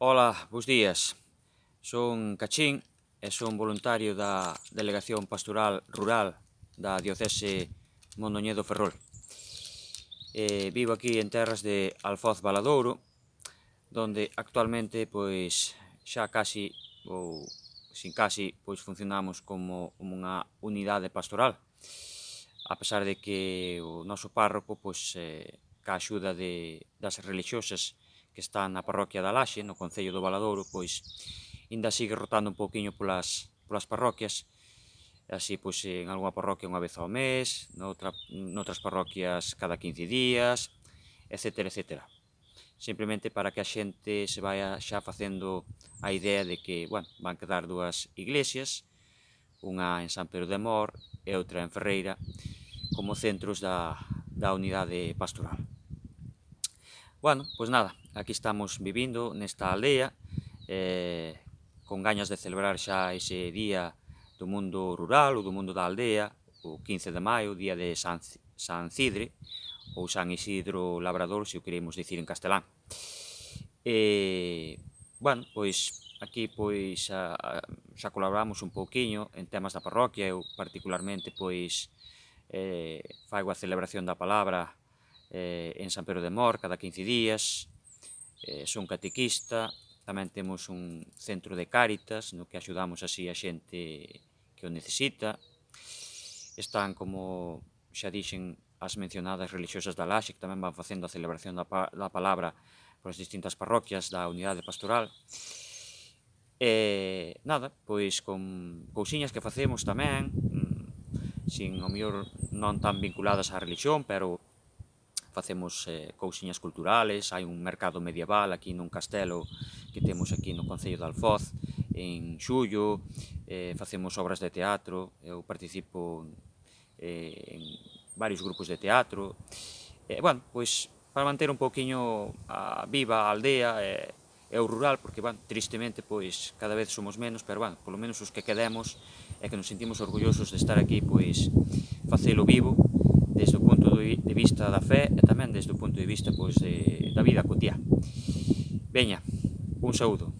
Ola, bos días. Son Cachín e son voluntario da Delegación Pastoral Rural da Diocese Mondoñedo-Ferrol. Vivo aquí en terras de Alfoz Valadouro, donde actualmente pois xa casi, ou sin casi, pois funcionamos como unha unidade pastoral, a pesar de que o noso párroco, pois, ca axuda das religiosas que están na parroquia da Laxe, no concello do Valadouro, pois, ainda sigue rotando un pouquiño polas parroquias, así, pois, en algunha parroquia unha vez ao mes, noutras parroquias cada 15 días, etcétera, etcétera. Simplemente para que a xente se vaya xa facendo a idea de que, bueno, van quedar dúas iglesias, unha en San Pedro de Mor e outra en Ferreira, como centros da unidade pastoral. Bueno, pois nada, aquí estamos vivindo nesta aldea, con gañas de celebrar xa ese día do mundo rural ou do mundo da aldea, o 15 de maio, día de San Cidre, ou San Isidro Labrador, se o queremos dicir en castelán. Bueno, pois aquí pois xa colaboramos un pouquiño en temas da parroquia. Eu particularmente pois faigo a celebración da palabra en San Pedro de Mor cada 15 días, son catequista, tamén temos un centro de cáritas no que axudamos así a xente que o necesita. Están, como xa dixen, as mencionadas religiosas da Laxe, que tamén van facendo a celebración da palabra polas distintas parroquias da unidade pastoral. Nada, pois con cousiñas que facemos tamén, sin ao mellor non tan vinculadas á religión, pero facemos cousiñas culturales. Hai un mercado medieval aquí nun castelo que temos aquí no concello de Alfoz en xullo, facemos obras de teatro, eu participo en varios grupos de teatro. Bueno, pois para manter un pouquiño viva a aldea e o rural, porque, bueno, tristemente, pois, cada vez somos menos, pero, bueno, polo menos os que quedemos e que nos sentimos orgullosos de estar aquí, pois, facelo vivo, desde o punto de vista da fe e tamén desde o punto de vista, pois, da vida cotiá. Veña, un saúdo.